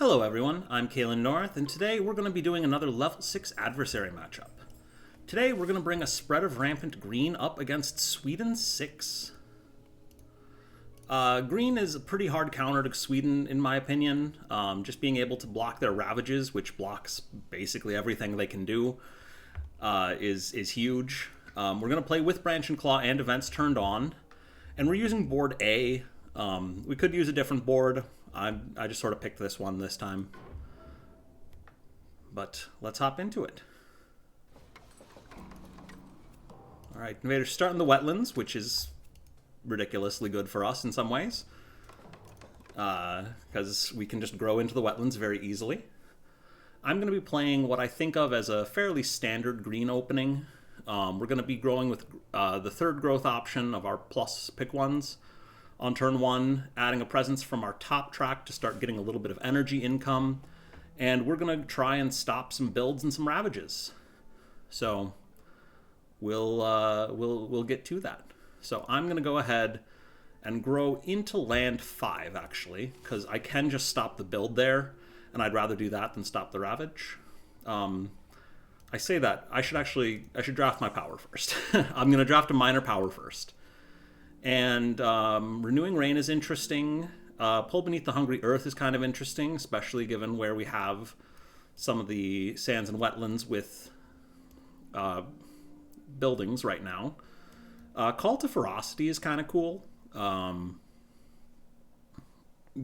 Hello everyone, I'm Kalen North, and today we're going to be doing another level 6 adversary matchup. Today we're going to bring a spread of Rampant Green up against Sweden 6. Green is a pretty hard counter to Sweden, in my opinion. Just being able to block their ravages, which blocks basically everything they can do, is huge. We're going to play with Branch and Claw and events turned on, and we're using board A. We could use a different board. I just sort of picked this one this time. But let's hop into it. Alright, invaders start in the wetlands, which is ridiculously good for us in some ways. Because we can just grow into the wetlands very easily. I'm going to be playing what I think of as a fairly standard green opening. We're going to be growing with the third growth option of our plus pick ones. On turn 1, adding a presence from our top track to start getting a little bit of energy income. And we're going to try and stop some builds and some ravages. So we'll get to that. So I'm going to go ahead and grow into land 5, actually, because I can just stop the build there, and I'd rather do that than stop the ravage. I say that. I should draft my power first. I'm going to draft a minor power first. And Renewing Rain is interesting. Pull Beneath the Hungry Earth is kind of interesting, especially given where we have some of the sands and wetlands with buildings right now. Call to Ferocity is kind of cool.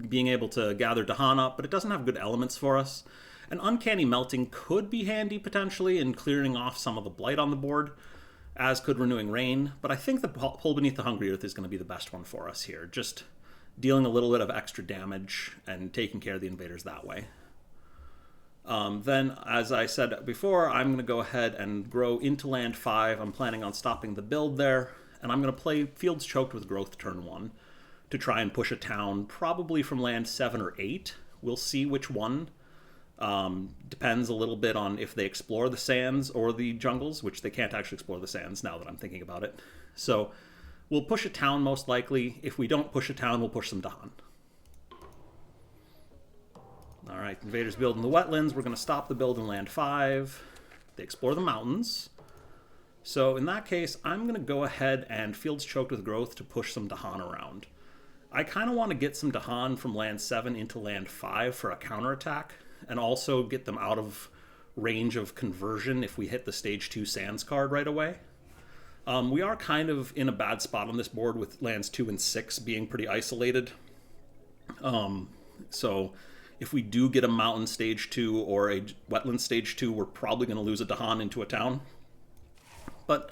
Being able to gather Dahan up, but it doesn't have good elements for us. An Uncanny Melting could be handy potentially in clearing off some of the blight on the board, as could Renewing Rain, but I think the Pull Beneath the Hungry Earth is going to be the best one for us here. Just dealing a little bit of extra damage and taking care of the invaders that way. Then, as I said before, I'm going to go ahead and grow into land 5. I'm planning on stopping the build there, and I'm going to play Fields Choked with Growth turn 1 to try and push a town, probably from land 7 or 8. We'll see which one. Depends a little bit on if they explore the sands or the jungles, which they can't actually explore the sands now that I'm thinking about it. So we'll push a town most likely. If we don't push a town, we'll push some Dahan. Alright, invaders build in the wetlands. We're going to stop the build in land 5. They explore the mountains. So in that case, I'm going to go ahead and Fields Choked with Growth to push some Dahan around. I kind of want to get some Dahan from land 7 into land 5 for a counterattack, and also get them out of range of conversion if we hit the stage 2 sands card right away. We are kind of in a bad spot on this board with lands 2 and 6 being pretty isolated. So if we do get a mountain stage 2 or a wetland stage 2, we're probably going to lose a Dahan into a town. But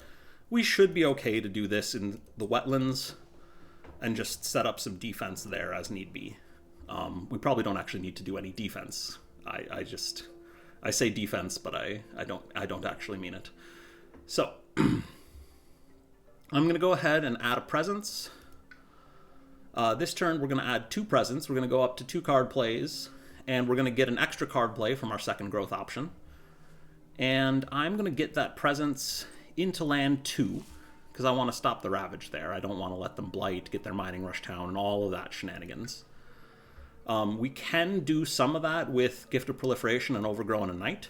we should be okay to do this in the wetlands and just set up some defense there as need be. We probably don't actually need to do any defense. I say defense, but I don't actually mean it. So I'm going to go ahead and add a presence. This turn we're going to add 2 presents. We're going to go up to 2 card plays, and we're going to get an extra card play from our second growth option. And I'm going to get that presence into land 2 because I want to stop the ravage there. I don't want to let them blight, get their mining rush town, and all of that shenanigans. We can do some of that with Gift of Proliferation and Overgrown a Night.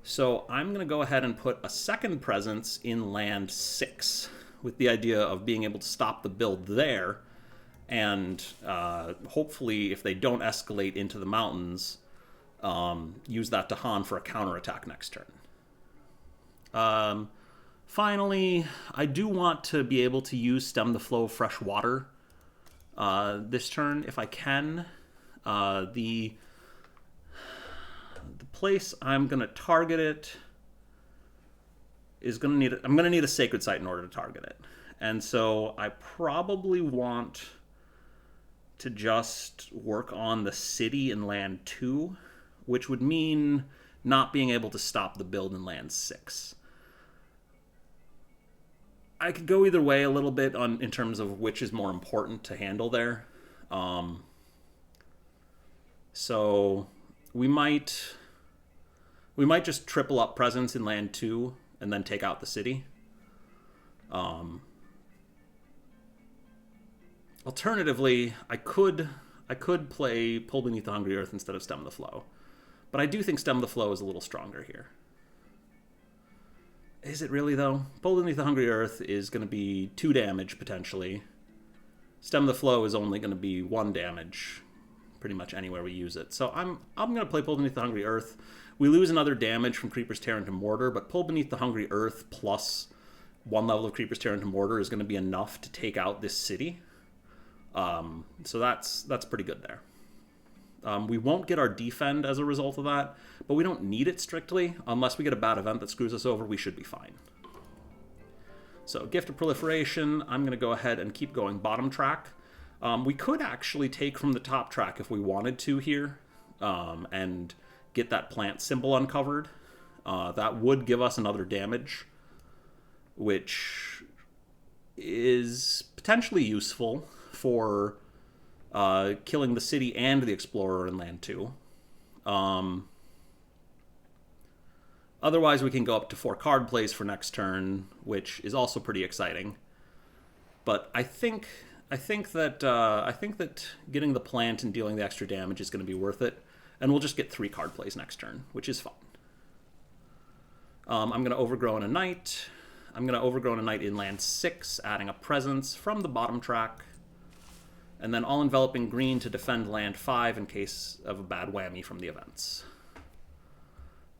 So I'm going to go ahead and put a second presence in land 6 with the idea of being able to stop the build there and hopefully, if they don't escalate into the mountains, use that Dahan for a counterattack next turn. Finally, I do want to be able to use Stem the Flow of Fresh Water this turn if I can. The place I'm going to target it is going to need I'm going to need a sacred site in order to target it. And so I probably want to just work on the city in land 2, which would mean not being able to stop the build in land 6. I could go either way a little bit in terms of which is more important to handle there. So we might just triple up presence in land 2 and then take out the city. Alternatively, I could I could play Pull Beneath the Hungry Earth instead of Stem the Flow. But I do think Stem the Flow is a little stronger here. Is it really, though? Pull Beneath the Hungry Earth is going to be 2 damage, potentially. Stem the Flow is only going to be 1 damage, pretty much anywhere we use it. So I'm going to play Pull Beneath the Hungry Earth. We lose another damage from Creeper's Tear into Mortar, but Pull Beneath the Hungry Earth plus 1 level of Creeper's Tear into Mortar is going to be enough to take out this city. So that's pretty good there. We won't get our defend as a result of that, but we don't need it strictly. Unless we get a bad event that screws us over, we should be fine. So Gift of Proliferation, I'm going to go ahead and keep going bottom track. We could actually take from the top track if we wanted to here, and get that plant symbol uncovered. That would give us another damage, which is potentially useful for killing the city and the explorer in land 2. Otherwise, we can go up to 4 card plays for next turn, which is also pretty exciting. But I think that getting the plant and dealing the extra damage is going to be worth it, and we'll just get 3 card plays next turn, which is fine. I'm going to Overgrow a Knight. I'm going to Overgrow a Knight in land 6, adding a presence from the bottom track. And then All-Enveloping Green to defend land 5 in case of a bad whammy from the events.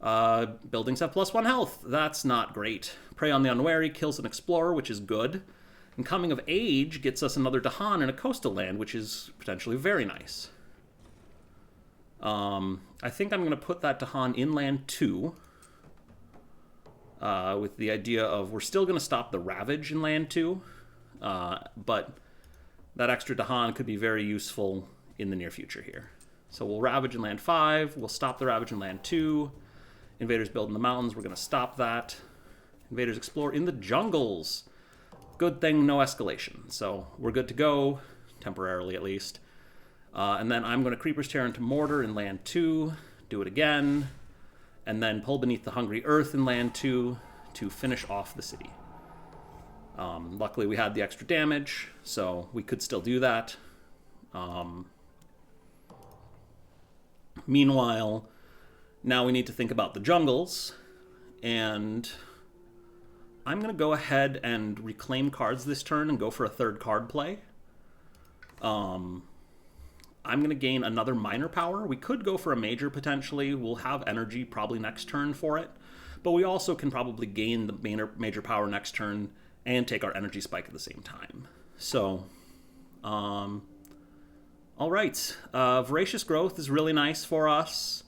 Buildings have +1 health. That's not great. Prey on the Unwary kills an Explorer, which is good. And Coming of Age gets us another Dahan in a coastal land, which is potentially very nice. I think I'm going to put that Dahan in land 2. With the idea of we're still going to stop the Ravage in land 2. But that extra Dahan could be very useful in the near future here. So we'll Ravage in land 5. We'll stop the Ravage in land 2. Invaders build in the mountains. We're going to stop that. Invaders explore in the jungles. Good thing, no escalation. So we're good to go, temporarily at least. And then I'm going to Creeper's Tear into Mortar in land 2. Do it again. And then Pull Beneath the Hungry Earth in land 2 to finish off the city. Luckily, we had the extra damage, so we could still do that. Meanwhile, now we need to think about the jungles, and I'm going to go ahead and reclaim cards this turn and go for a 3rd card play. I'm going to gain another minor power. We could go for a major, potentially. We'll have energy probably next turn for it, but we also can probably gain the major power next turn and take our energy spike at the same time. So, all right. Voracious Growth is really nice for us.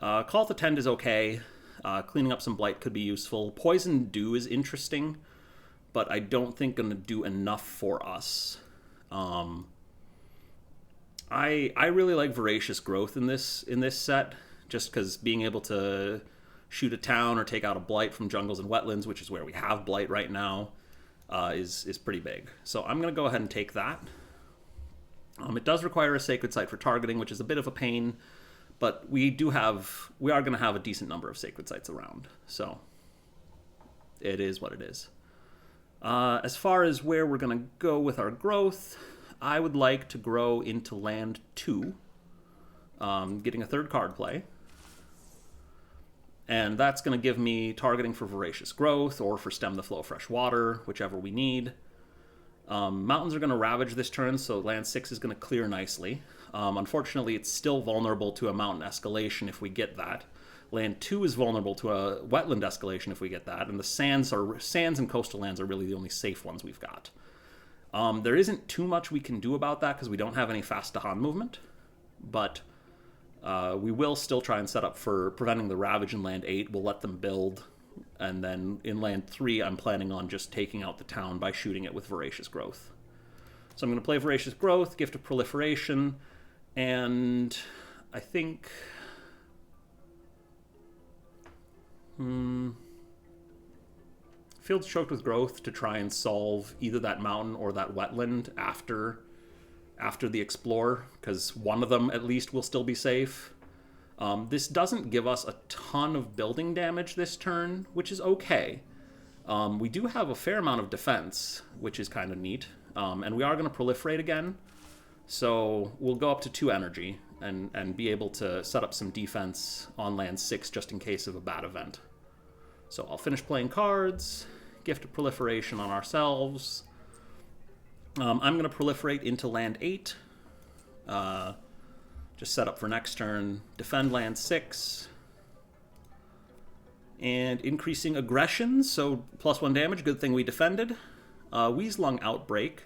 Call to Tend is okay. Cleaning up some Blight could be useful. Poison Dew is interesting, but I don't think going to do enough for us. I really like Voracious Growth in this set, just because being able to shoot a town or take out a Blight from jungles and wetlands, which is where we have Blight right now, is pretty big. So I'm going to go ahead and take that. It does require a Sacred Site for targeting, which is a bit of a pain, but we are going to have a decent number of Sacred Sites around. So it is what it is. As far as where we're going to go with our growth, I would like to grow into land 2, getting a 3rd card play. And that's going to give me targeting for Voracious Growth or for Stem the Flow of Fresh Water, whichever we need. Mountains are going to Ravage this turn, so land 6 is going to clear nicely. Unfortunately, it's still vulnerable to a mountain escalation if we get that. Land 2 is vulnerable to a wetland escalation if we get that, and the sands and coastal lands are really the only safe ones we've got. There isn't too much we can do about that because we don't have any fast Dahan movement, but we will still try and set up for preventing the Ravage in land 8. We'll let them build, and then in land 3, I'm planning on just taking out the town by shooting it with Voracious Growth. So I'm going to play Voracious Growth, Gift of Proliferation, and I think... Field's Choked with Growth to try and solve either that mountain or that wetland after the Explorer, because one of them at least will still be safe. This doesn't give us a ton of building damage this turn, which is okay. We do have a fair amount of defense, which is kind of neat. And we are going to proliferate again. So we'll go up to 2 energy and be able to set up some defense on land 6 just in case of a bad event. So I'll finish playing cards, Gift of Proliferation on ourselves. I'm going to proliferate into land 8. Just set up for next turn. Defend land 6. And increasing aggression, so +1 damage. Good thing we defended. Weaslung Outbreak.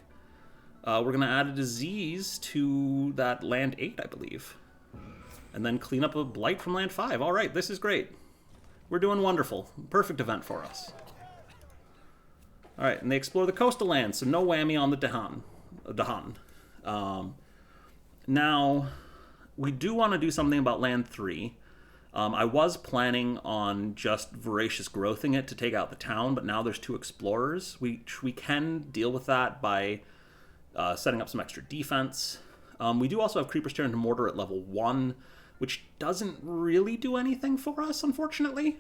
We're going to add a disease to that land 8, I believe. And then clean up a blight from land 5. All right, this is great. We're doing wonderful. Perfect event for us. All right, and they explore the coastal lands, so no whammy on the Dahan. Now, we do want to do something about land 3. I was planning on just voracious growthing it to take out the town, but now there's 2 explorers. We can deal with that by setting up some extra defense. We do also have Creepers Tear into Mortar at level 1, which doesn't really do anything for us, unfortunately.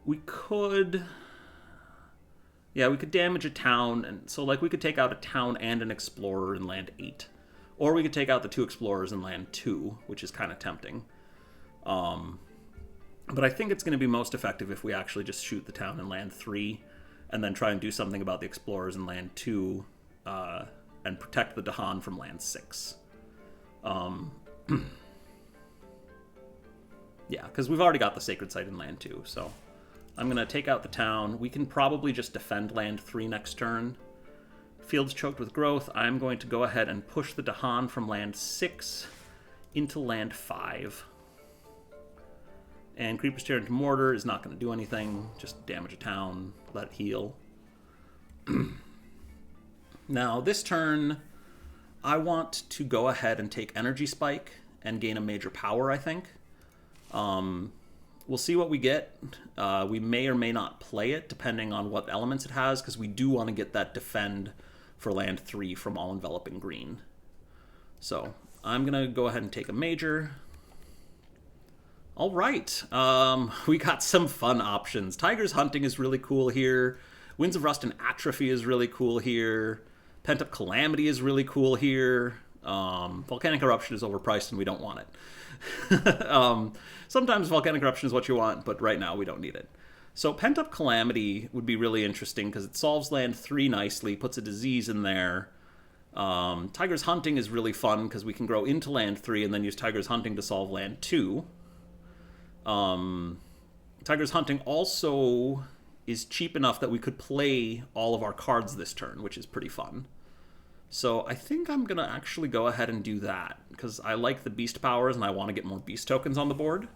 We could damage a town, and so like we could take out a town and an explorer in land 8. Or we could take out the 2 explorers in land 2, which is kind of tempting. But I think it's going to be most effective if we actually just shoot the town in land 3, and then try and do something about the explorers in land 2, and protect the Dahan from land 6. Yeah, because we've already got the Sacred Site in land 2, so I'm going to take out the town. We can probably just defend land 3 next turn. Field's choked with growth. I'm going to go ahead and push the Dahan from land 6 into land 5. And Creepers Tear into Mortar is not going to do anything. Just damage a town, let it heal. Now, this turn, I want to go ahead and take Energy Spike and gain a major power, I think. We'll see what we get. We may or may not play it, depending on what elements it has, because we do want to get that defend for land 3 from All Enveloping Green. So I'm going to go ahead and take a major. All right. We got some fun options. Tiger's Hunting is really cool here. Winds of Rust and Atrophy is really cool here. Pent-Up Calamity is really cool here. Volcanic Eruption is overpriced and we don't want it. Sometimes Volcanic Eruption is what you want, but right now we don't need it. So Pent-Up Calamity would be really interesting because it solves land 3 nicely, puts a disease in there. Tiger's Hunting is really fun because we can grow into land 3 and then use Tiger's Hunting to solve land 2. Tiger's Hunting also is cheap enough that we could play all of our cards this turn, which is pretty fun. So I think I'm going to actually go ahead and do that because I like the beast powers and I want to get more beast tokens on the board.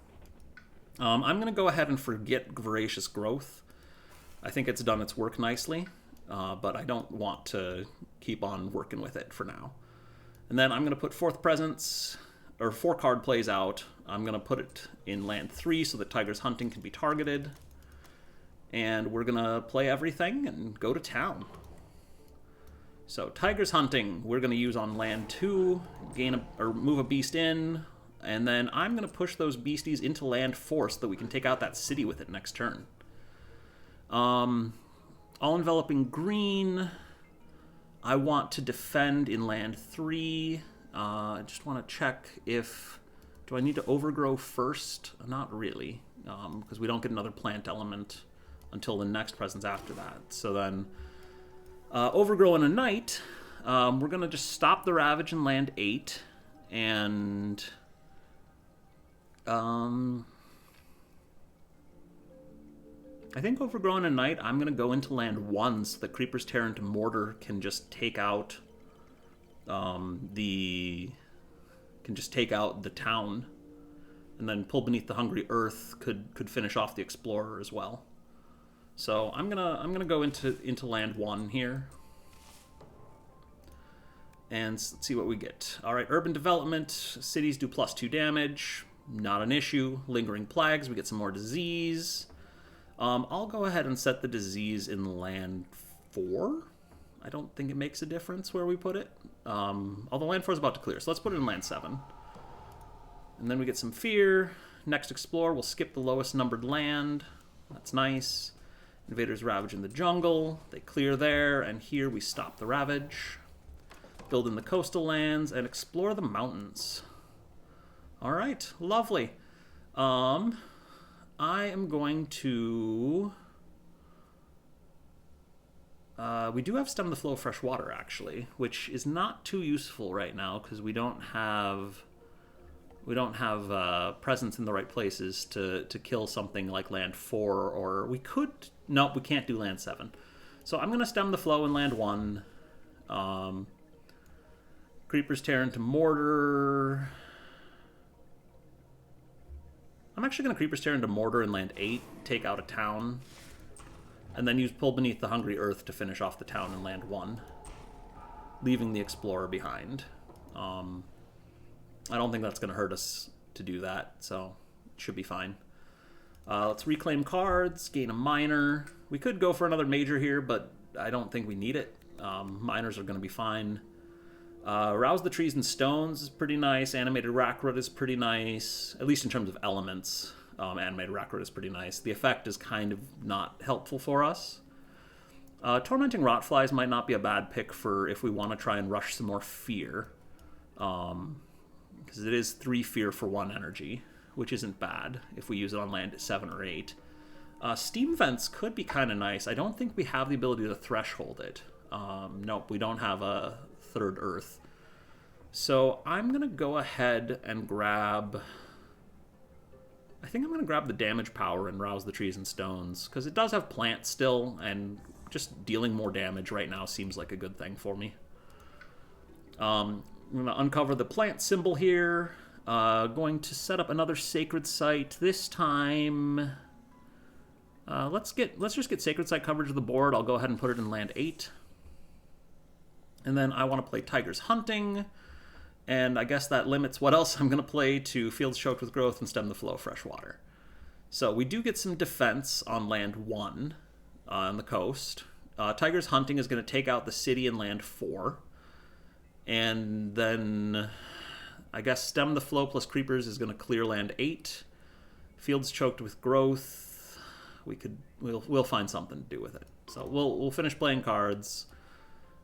I'm going to go ahead and forget Voracious Growth. I think it's done its work nicely, but I don't want to keep on working with it for now. And then I'm going to put 4th Presence, or 4 card plays out. I'm going to put it in land 3 so that Tiger's Hunting can be targeted. And we're going to play everything and go to town. So Tiger's Hunting, we're going to use on land 2, move a beast in, and then I'm going to push those beasties into land 4 so that we can take out that city with it next turn. All Enveloping Green, I want to defend in land 3. I just want to check if... Do I need to overgrow first? Not really, because we don't get another plant element until the next presence after that. So then, overgrow in a night, we're going to just stop the Ravage in land 8, and... I think Overgrown a Night, I'm going to go into land 1 so that Creepers Tear into Mortar can just take out the town, and then Pull Beneath the Hungry Earth could finish off the Explorer as well. So I'm gonna go into land 1 here, and let's see what we get. All right, Urban Development, cities do +2 damage, not an issue. Lingering Plagues, we get some more disease. I'll go ahead and set the disease in land 4. I don't think it makes a difference where we put it. Although land 4 is about to clear, so let's put it in land 7. And then we get some Fear. Next Explore, we'll skip the lowest numbered land. That's nice. Invaders Ravage in the Jungle. They clear there, and here we stop the Ravage. build in the coastal lands, and explore the mountains. All right, lovely. I am going to... we do have stem the flow of fresh water, actually, which is not too useful right now because we don't have presence in the right places to kill something like land 4, or we could... Nope, we can't do land 7. So I'm going to stem the flow in land 1. Creepers tear into mortar. I'm actually going to Creepers tear into mortar in land 8, take out a town, and then use Pull Beneath the Hungry Earth to finish off the town in land 1, leaving the Explorer behind. I don't think that's going to hurt us to do that, so it should be fine. Let's reclaim cards, gain a minor. We could go for another major here, but I don't think we need it. Minors are going to be fine. Rouse the Trees and Stones is pretty nice. Animated Rackroot is pretty nice, at least in terms of elements. Animated Rackroot is pretty nice. The effect is kind of not helpful for us. Tormenting Rotflies might not be a bad pick for if we want to try and rush some more fear. Because it is 3 fear for 1 energy, which isn't bad if we use it on land at 7 or 8. Steam Vents could be kind of nice. I don't think we have the ability to threshold it. Nope, we don't have a 3rd Earth. So I'm going to go ahead and grab... I think I'm going to grab the damage power and Rouse the Trees and Stones, because it does have plants still, and just dealing more damage right now seems like a good thing for me. I'm going to uncover the plant symbol here. Going to set up another sacred site. This time, let's just get sacred site coverage of the board. I'll go ahead and put it in land 8. And then I want to play Tiger's Hunting, and I guess that limits what else I'm going to play to Fields Choked with Growth and Stem the Flow of Fresh Water. So we do get some defense on land 1 on the coast. Tiger's Hunting is going to take out the city in land 4. And then I guess Stem the Flow plus Creepers is going to clear land 8. Fields Choked with Growth, we'll find something to do with it. So we'll finish playing cards.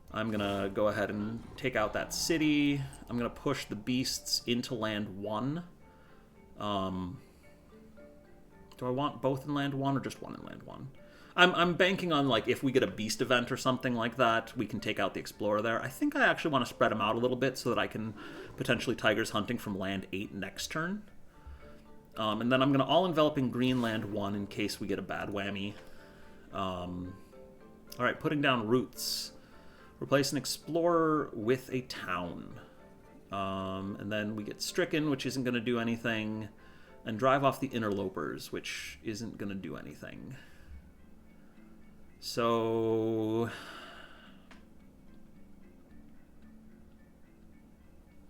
I'm going to go ahead and take out that city. I'm going to push the beasts into land 1. Do I want both in land 1 or just one in land 1? I'm banking on, like, if we get a beast event or something like that, we can take out the Explorer there. I think I actually want to spread them out a little bit so that I can potentially Tiger's Hunting from land 8 next turn. And then I'm going to all-enveloping green land 1 in case we get a bad whammy. Alright, putting down roots. Replace an Explorer with a town. And then we get Stricken, which isn't going to do anything. And drive off the Interlopers, which isn't going to do anything. So...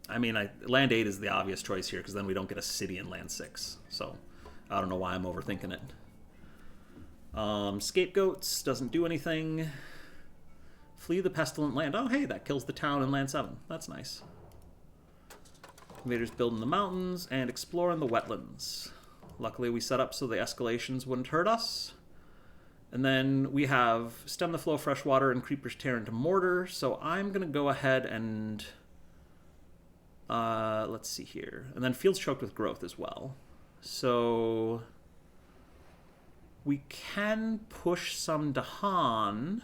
I mean, land 8 is the obvious choice here, because then we don't get a city in land 6. So, I don't know why I'm overthinking it. Scapegoats doesn't do anything. Flee the pestilent land. Oh, hey, that kills the town in land 7. That's nice. Invaders build in the mountains and explore in the wetlands. Luckily, we set up so the escalations wouldn't hurt us. And then we have Stem the Flow of Fresh Water and Creepers tear into mortar. So I'm going to go ahead and... let's see here. And then Fields Choked with Growth as well. So... we can push some Dahan.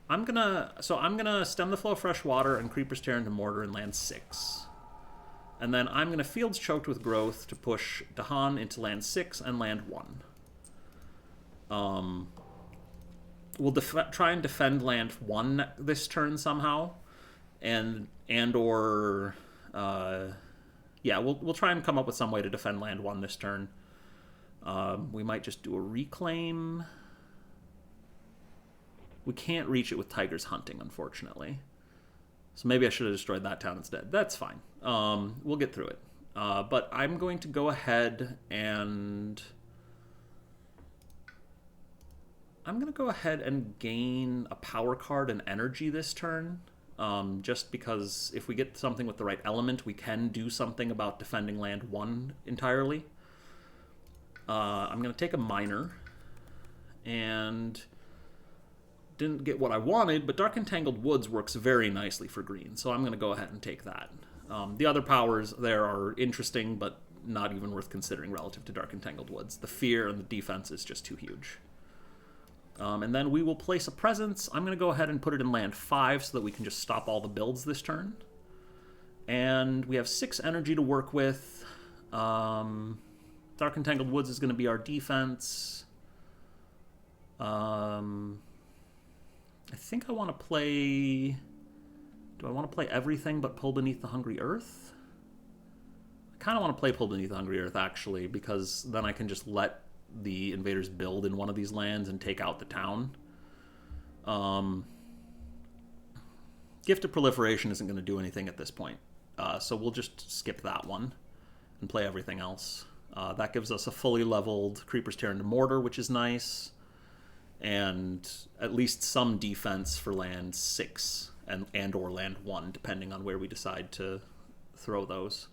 I'm gonna Stem the Flow of Fresh Water and Creepers tear into mortar in land 6. And then I'm gonna Fields Choked with Growth to push Dahan into land 6 and land 1. We'll try and defend land 1 this turn somehow, and or yeah, we'll try and come up with some way to defend land 1 this turn. We might just do a reclaim. We can't reach it with Tiger's Hunting, unfortunately. So maybe I should have destroyed that town instead. That's fine. We'll get through it. But I'm going to go ahead and... I'm going to go ahead and gain a power card and energy this turn. Just because if we get something with the right element, we can do something about defending land 1 entirely. I'm going to take a minor and didn't get what I wanted, but Dark Entangled Woods works very nicely for green, so I'm going to go ahead and take that. The other powers there are interesting, but not even worth considering relative to Dark Entangled Woods. The fear and the defense is just too huge. And then we will place a presence. I'm going to go ahead and put it in land 5 so that we can just stop all the builds this turn. And we have 6 energy to work with. Dark Entangled Woods is going to be our defense. I think I want to play... Do I want to play everything but Pull Beneath the Hungry Earth? I kind of want to play Pull Beneath the Hungry Earth, actually, because then I can just let the invaders build in one of these lands and take out the town. Gift of Proliferation isn't going to do anything at this point, so we'll just skip that one and play everything else. That gives us a fully leveled Creeper's Tear into Mortar, which is nice, and at least some defense for land 6 and or land 1, depending on where we decide to throw those.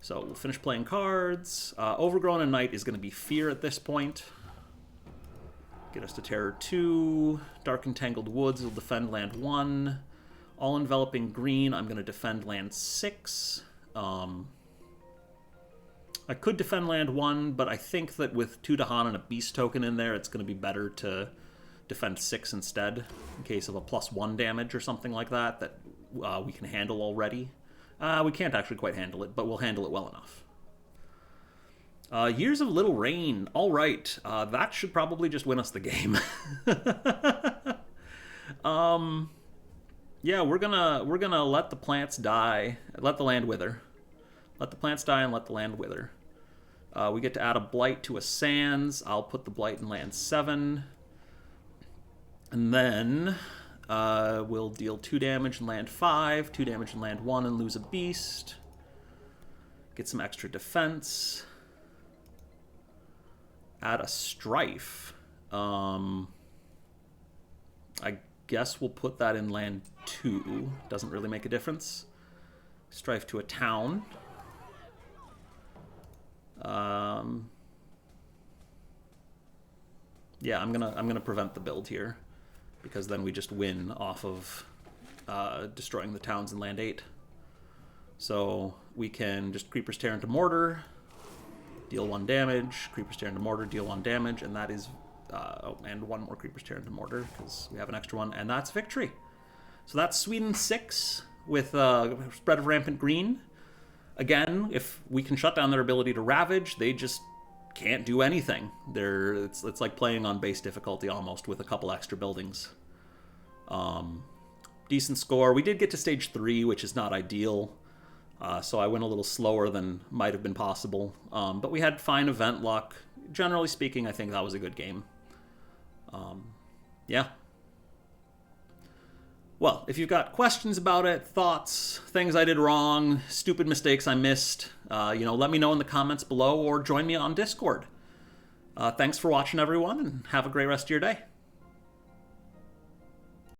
So we'll finish playing cards. Overgrown and Night is going to be Fear at this point. Get us to Terror 2. Dark Entangled Woods will defend land 1. All Enveloping Green, I'm going to defend land 6. I could defend land 1, but I think that with 2 Dahan and a Beast token in there, it's going to be better to defend 6 instead, in case of a +1 damage or something like that, that we can handle already. We can't actually quite handle it, but we'll handle it well enough. Years of Little Rain. All right, that should probably just win us the game. Yeah, we're gonna let the plants die, let the land wither. Let the plants die and let the land wither. We get to add a Blight to a Sands. I'll put the Blight in land 7. And then we'll deal 2 damage in land 5, 2 damage in land 1, and lose a Beast. Get some extra defense. Add a Strife. I guess we'll put that in land 2. Doesn't really make a difference. Strife to a town. Yeah, I'm gonna prevent the build here, because then we just win off of destroying the towns in land 8. So we can just Creeper's Tear into Mortar, deal 1 damage, Creeper's Tear into Mortar, deal 1 damage, and that is and 1 more Creeper's Tear into Mortar because we have an extra one, and that's victory. So that's Sweden 6 with Spread of Rampant Green. Again, if we can shut down their ability to Ravage, they just can't do anything. It's like playing on base difficulty almost, with a couple extra buildings. Decent score. We did get to stage 3, which is not ideal, so I went a little slower than might have been possible. But we had fine event luck. Generally speaking, I think that was a good game. Yeah. Well, if you've got questions about it, thoughts, things I did wrong, stupid mistakes I missed, let me know in the comments below or join me on Discord. Thanks for watching, everyone, and have a great rest of your day.